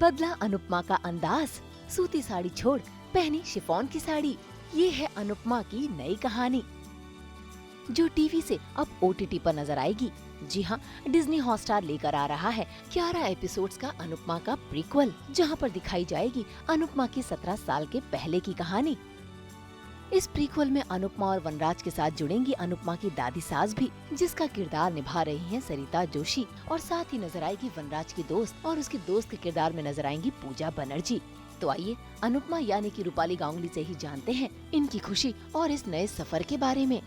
बदला अनुपमा का अंदाज, सूती साड़ी छोड़ पहनी शिफॉन की साड़ी। ये है अनुपमा की नई कहानी जो टीवी से अब OTT पर नजर आएगी। जी हाँ, डिज्नी हॉटस्टार लेकर आ रहा है 11 एपिसोड्स का अनुपमा का प्रीक्वल, जहाँ पर दिखाई जाएगी अनुपमा की 17 साल के पहले की कहानी। इस प्रीक्वल में अनुपमा और वनराज के साथ जुड़ेंगी अनुपमा की दादी सास भी, जिसका किरदार निभा रही हैं सरिता जोशी, और साथ ही नजर आएगी वनराज की दोस्त, और उसके दोस्त के किरदार में नजर आएंगी पूजा बनर्जी। तो आइए अनुपमा यानी कि रूपाली गांगुली से ही जानते हैं इनकी खुशी और इस नए सफर के बारे में।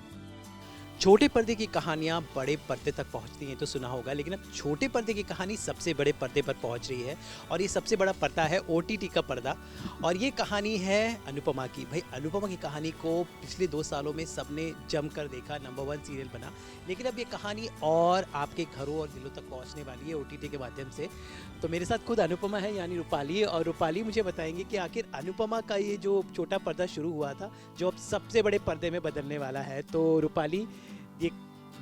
छोटे पर्दे की कहानियाँ बड़े पर्दे तक पहुँचती हैं तो सुना होगा, लेकिन अब छोटे पर्दे की कहानी सबसे बड़े पर्दे पर पहुँच रही है और ये सबसे बड़ा पर्दा है OTT का पर्दा। और ये कहानी है अनुपमा की। भाई अनुपमा की कहानी को पिछले 2 सालों में सबने जमकर देखा, नंबर 1 सीरियल बना, लेकिन अब ये कहानी और आपके घरों और दिलों तक पहुँचने वाली है OTT के माध्यम से। तो मेरे साथ खुद अनुपमा है यानी रूपाली, और रूपाली मुझे बताएंगे कि आखिर अनुपमा का ये जो छोटा पर्दा शुरू हुआ था जो अब सबसे बड़े पर्दे में बदलने वाला है। तो रूपाली, ये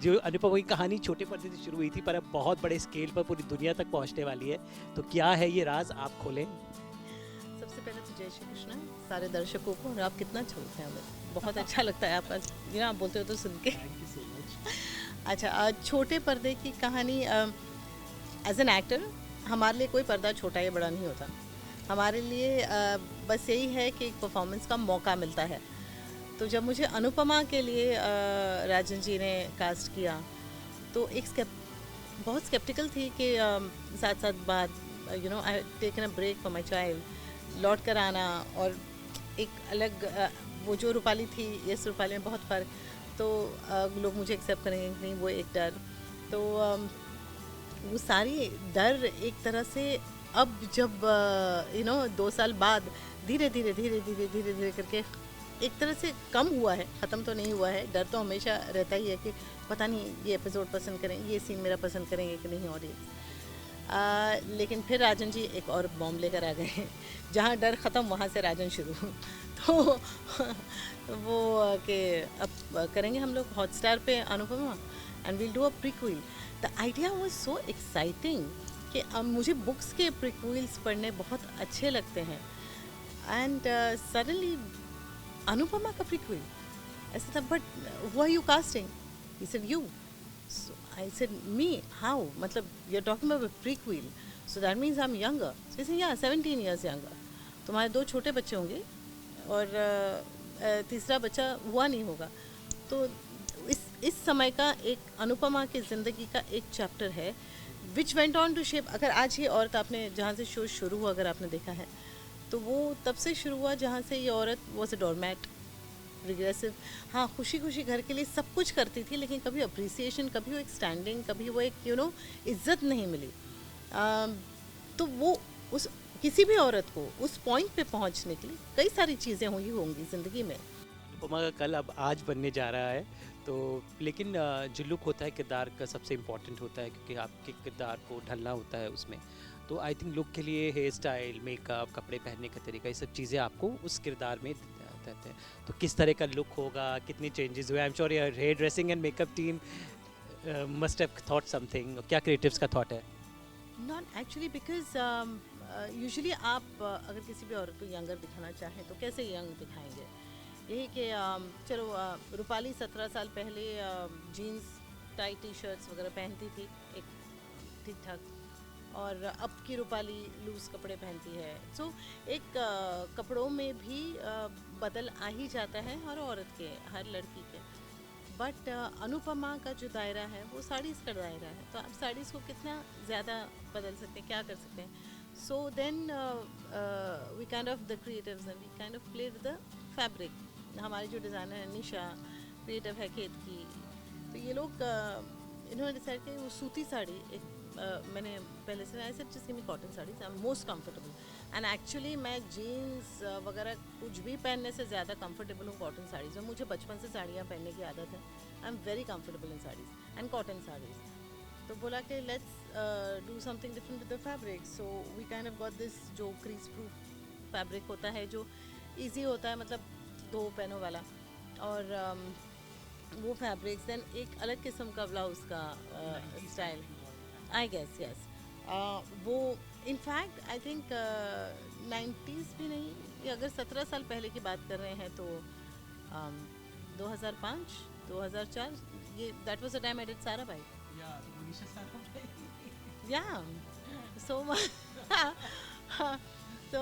जो अनुपमा की कहानी छोटे पर्दे से शुरू हुई थी पर अब बहुत बड़े स्केल पर पूरी दुनिया तक पहुंचने वाली है, तो क्या है ये राज, आप खोलें। सबसे पहले तो जय श्री कृष्ण सारे दर्शकों को, और आप कितना अच्छा बोलते हैं, हमें बहुत अच्छा लगता है आपका आप बोलते हो तो सुन के। अच्छा, छोटे पर्दे की कहानी, एज एन एक्टर हमारे लिए कोई पर्दा छोटा या बड़ा नहीं होता। हमारे लिए बस यही है कि एक परफॉर्मेंस का मौका मिलता है। तो जब मुझे अनुपमा के लिए राजन जी ने कास्ट किया तो बहुत स्केप्टिकल थी कि साथ साथ बाद I taken a break for my child, लौट कर आना और एक अलग वो जो रूपाली थी इस रूपाली में बहुत फ़र्क, तो लोग मुझे एक्सेप्ट करेंगे कि नहीं, वो एक डर। तो वो सारी डर एक तरह से अब जब 2 साल बाद धीरे धीरे करके एक तरह से कम हुआ है, ख़त्म तो नहीं हुआ है। डर तो हमेशा रहता ही है कि पता नहीं ये एपिसोड पसंद करें, ये सीन मेरा पसंद करेंगे कि नहीं ऑडियंस। लेकिन फिर राजन जी एक और बॉम्ब लेकर आ गए, जहाँ डर ख़त्म वहाँ से राजन शुरू। तो वो कि अब करेंगे हम लोग हॉटस्टार पे Anupama and will do a prequel. The idea was so exciting कि मुझे बुक्स के प्रीक्वल्स पढ़ने बहुत अच्छे लगते हैं। एंड सडनली अनुपमा का प्रीक्वल ऐसा था, but who are you casting? He said you. So I said me, how, मतलब you are talking about prequel, so that means I am younger. So he said yeah 17 years younger. तुम्हारे 2 छोटे बच्चे होंगे और तीसरा बच्चा हुआ नहीं होगा। तो इस समय का एक अनुपमा की ज़िंदगी का एक चैप्टर है which went on to shape. अगर आज ये औरत, आपने जहाँ से शो शुरू हुआ अगर आपने देखा है, तो वो तब से शुरू हुआ जहाँ से ये औरत वॉज अ डोरमैट, रिग्रेसिव। हाँ, खुशी खुशी घर के लिए सब कुछ करती थी, लेकिन कभी अप्रिसिएशन, कभी वो एक स्टैंडिंग, कभी वो एक इज्जत नहीं मिली। तो वो उस किसी भी औरत को उस पॉइंट पे पहुँचने के लिए कई सारी चीज़ें हुई होंगी ज़िंदगी में। अनुपमा का कल अब आज बनने जा रहा है, तो लेकिन जो लुक होता है किरदार का सबसे इम्पोर्टेंट होता है, क्योंकि आपके किरदार को ढलना होता है उसमें। तो आई थिंक लुक के लिए हेयर स्टाइल, मेकअप, कपड़े पहनने का तरीका, ये सब चीज़ें आपको उस किरदार में देते हैं। तो किस तरह का लुक होगा, कितने चेंजेस हुए? I am sure your hair dressing and makeup team must have thought something. क्या क्रिएटिव्स का थॉट है? नॉट एक्चुअली, बिकॉज यूजुअली आप अगर किसी भी औरत को यंगर दिखाना चाहें तो कैसे यंग दिखाएंगे? यही कि चलो रूपाली 17 साल पहले जीन्स टाइट टी शर्ट्स वगैरह पहनती थी एक ठीक ठाक, और अब की रूपाली लूज़ कपड़े पहनती है। सो एक कपड़ों में भी बदल आ ही जाता है हर औरत के, हर लड़की के। बट अनुपमा का जो दायरा है वो साड़ीज़ का दायरा है, तो आप साड़ीज़ को कितना ज़्यादा बदल सकते हैं, क्या कर सकते हैं? So then we kind of the creatives and we kind of play with the fabric. हमारे जो डिज़ाइनर है निशा, क्रिएटिव है खेत की, तो ये लोग इन्होंने डिसाइड किया वो सूती साड़ी एक मैंने पहले से I said just give me cotton saris, I am most comfortable. And actually मैं जीन्स वगैरह कुछ भी पहनने से ज़्यादा कंफर्टेबल हूँ कॉटन साड़ीज़ में। मुझे बचपन से साड़ियाँ पहनने की आदत है। I am very comfortable in saris and cotton saris. तो बोला कि let's do something different with the fabric. So we kind of got this जो क्रीज प्रूफ फैब्रिक होता है, जो ईजी होता है, मतलब 2 पैनों वाला, और वो फैब्रिक्स। दैन एक अलग किस्म का ब्लाउज़ का स्टाइल, आई गेस, यस। वो इनफैक्ट आई थिंक 90s भी नहीं, ये अगर 17 साल पहले की बात कर रहे हैं तो 2005 2004, ये that was the time I did Sarabhai. या सो तो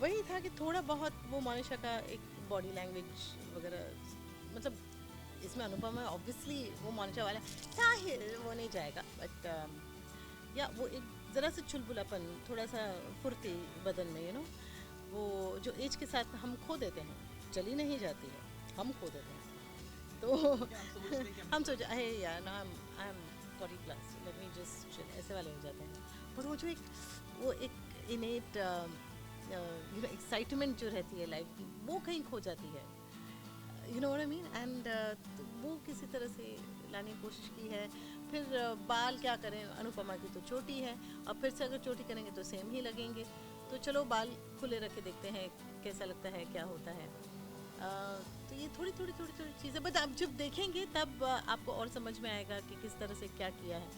वही था कि थोड़ा बहुत वो मोनिशा का एक बॉडी लैंग्वेज वगैरह, मतलब इसमें अनुपमा ऑब्वियसली वो मोनिशा वाला साहिल वो नहीं जाएगा, बट या वो एक ज़रा सा चुलबुलापन, थोड़ा सा फुर्ती बदन में, यू नो, वो जो एज के साथ हम खो देते हैं, चली नहीं जाती है, हम खो देते हैं. तो हम सोचे अरे यार ना I am 40 plus, let me just chill, ऐसे वाले हो जाते हैं. पर वो एक इनेट यू नो एक्साइटमेंट जो रहती है लाइफ की, वो कहीं खो जाती है, you know what I mean. And वो किसी तरह से लाने की कोशिश की है. फिर बाल क्या करें, अनुपमा की तो चोटी है, अब फिर से अगर चोटी करेंगे तो सेम ही लगेंगे, तो चलो बाल खुले रख के देखते हैं कैसा लगता है, क्या होता है. तो ये थोड़ी चीज़ें, बट आप जब देखेंगे तब आपको और समझ में आएगा कि किस तरह से क्या किया है.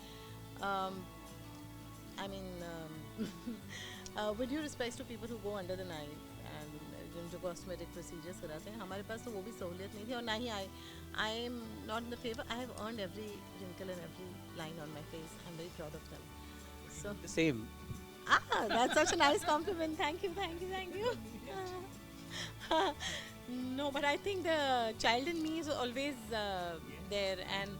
I mean with due respect to people who go under the knife एंड जो कॉस्मेटिक प्रोसीजर्स कराते हैं, हमारे पास तो वो भी सहूलियत नहीं थी, और ना ही I am not in the favour. I have earned every wrinkle and every line on my face. I am very proud of them. So same. that's such a nice compliment. Thank you. No, but I think the child in me is always there, and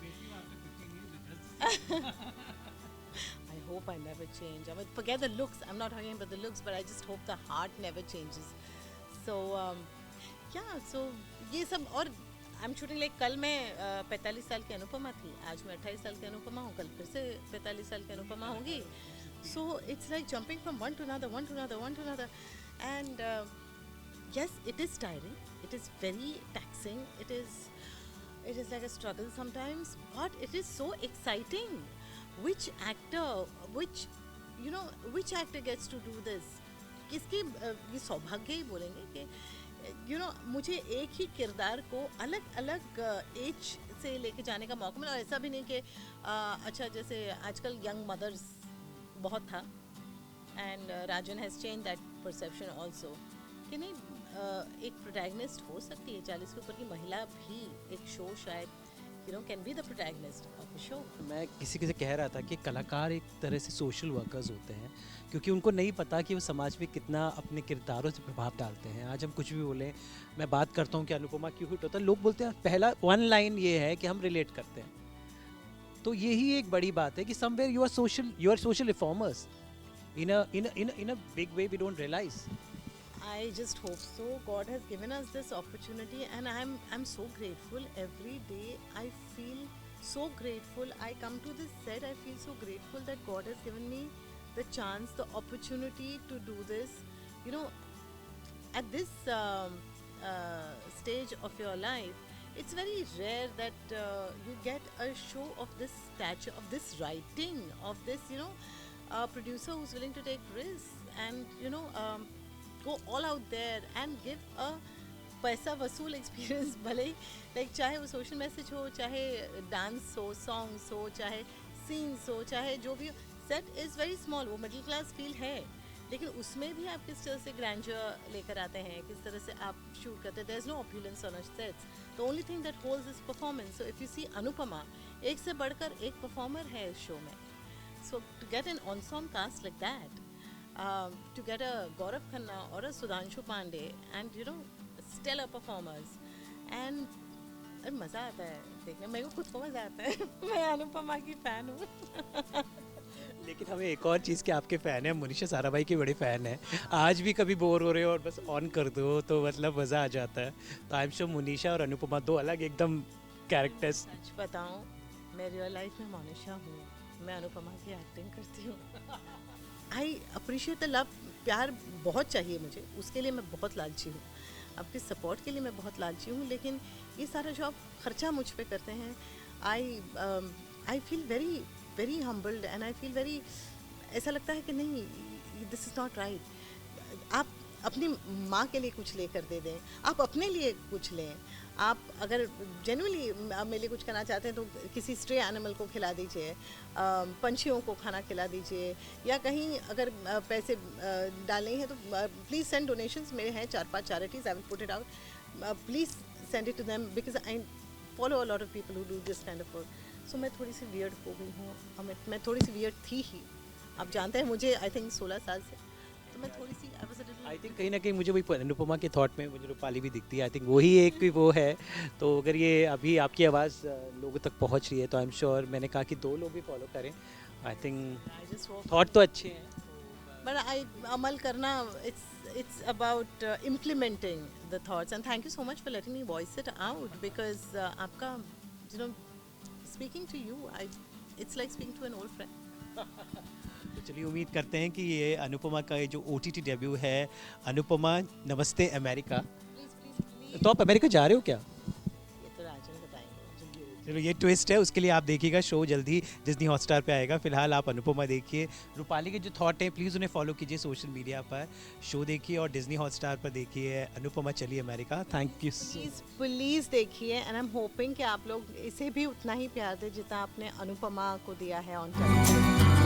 I hope I never change. I mean, forget the looks. I'm not talking about the looks, but I just hope the heart never changes. So, yeah. So ये सब, और I'm shooting like कल मैं 45 साल की अनुपमा थी, आज मैं 28 साल की अनुपमा हूँ, कल फिर से 45 साल की अनुपमा होगी. So it's like jumping from one to another, and yes, it is tiring. It is very taxing. It is like a struggle sometimes, but it is so exciting. Which actor gets to do this? किसकी ये सौभाग्य ही बोलेंगे कि मुझे एक ही किरदार को अलग अलग एज से लेके जाने का मौका मिला. और ऐसा भी नहीं कि अच्छा जैसे आजकल यंग मदर्स बहुत था, and Rajan has change that perception also, कि नहीं एक प्रोटैगनिस्ट हो सकती है, 40 के ऊपर की महिला भी एक शो शायद can be the protagonist of a show. मैं किसी से कह रहा था कि कलाकार एक तरह से सोशल वर्कर्स होते हैं, क्योंकि उनको नहीं पता कि वो समाज में कितना अपने किरदारों से प्रभाव डालते हैं. आज हम कुछ भी बोलें, मैं बात करता हूँ कि अनुपमा क्यों हिट होता है, लोग बोलते हैं पहला वन लाइन ये है कि हम रिलेट करते हैं. तो यही एक बड़ी बात है कि somewhere you are social reformers in a big way we don't realize. I just hope so. God has given us this opportunity, and I'm so grateful. Every day I feel so grateful. I come to this set, I feel so grateful that God has given me the chance, the opportunity to do this. At this stage of your life, it's very rare that you get a show of this stature, of this writing, of this, a producer who's willing to take risks and go all out there and give a पैसा वसूल experience. भले ही like चाहे वो social message हो, चाहे dance हो, songs हो, चाहे सीन्स हो, चाहे जो भी हो. सेट इज़ वेरी स्मॉल, वो मिडिल क्लास फील है, लेकिन उसमें भी आप किस तरह से ग्रैंडर लेकर आते हैं, किस तरह से आप शूट करते हैं. There is no opulence on a sets. The only thing that holds is performance. So if you see Anupama, एक से बढ़कर एक परफॉर्मर है इस शो में. So to get an ensemble cast like that, to get a Gaurav Khanna or a Sudhanshu Pandey, and stellar performers, and मज़ा आता है देखने. मेरे को खुद को मज़ा आता है. मैं अनुपमा की फ़ैन हूँ. लेकिन हमें एक और चीज़ के आपके फ़ैन हैं, मुनीशा साराभाई के बड़े फ़ैन हैं. आज भी कभी बोर हो रहे हो और बस ऑन कर दो तो मतलब मज़ा आ जाता है. तो आई एम श्योर मुनीशा और अनुपमा दो अलग एकदम कैरेक्टर्स. सच बताऊँ, मैं रियल लाइफ में मोनिशा हूँ, मैं अनुपमा की एक्टिंग करती हूँ. I appreciate the love. प्यार बहुत चाहिए मुझे, उसके लिए मैं बहुत लालची हूँ, आपके सपोर्ट के लिए मैं बहुत लालची हूँ. लेकिन ये सारा जो आप खर्चा मुझ पे करते हैं, I feel very very humbled, and I feel very, ऐसा लगता है कि नहीं, दिस इज़ नॉट राइट. आप अपनी माँ के लिए कुछ लेकर दे दें, आप अपने लिए कुछ लें. आप अगर जेन्युइनली मेरे लिए कुछ करना चाहते हैं तो किसी स्ट्रे एनिमल को खिला दीजिए, पंछियों को खाना खिला दीजिए, या कहीं अगर पैसे डालने हैं तो प्लीज़ सेंड डोनेशंस। मेरे हैं 4-5 charities, I will put it out, please send it to them because I follow a lot of people who do this kind of work. So मैं थोड़ी सी वियर्ड हो गई हूँ, मैं थोड़ी सी वियर्ड थी ही, आप जानते हैं मुझे आई थिंक 16 साल से, तो मैं थोड़ी सी आई थिंक कहीं ना कहीं मुझे वही अनुपमा के थॉट में मुझे रूपाली भी दिखती है। आई थिंक वही एक वो है। तो अगर ये अभी आपकी आवाज़ लोगों तक पहुंच रही है तो आई एम श्योर, मैंने कहा कि 2 लोग भी फॉलो करें। आई थिंक थॉट तो अच्छे हैं, बट आई अमल करना, it's about implementing the thoughts, and thank you so much for letting me voice it out because आपका you know speaking to you it's like speaking to an old friend. तो चलिए उम्मीद करते हैं कि ये अनुपमा का ये जो OTT डेब्यू है, अनुपमा नमस्ते अमेरिका। Please. तो आप अमेरिका जा रहे हो क्या? ये तो राजन बताएंगे। चलो ये ट्विस्ट है, उसके लिए आप देखिएगा, शो जल्दी डिज्नी हॉटस्टार पे आएगा। फिलहाल आप अनुपमा देखिए, रूपाली के जो थॉट हैं प्लीज़ उन्हें फॉलो कीजिए सोशल मीडिया पर, शो देखिए और डिज्नी हॉटस्टार पर देखिए अनुपमा चली अमेरिका। Thank you. प्लीज़ देखिए, एंड आई एम होपिंग कि आप लोग इसे भी उतना ही प्यार दें जितना आपने अनुपमा को दिया है ऑन टेलीविजन।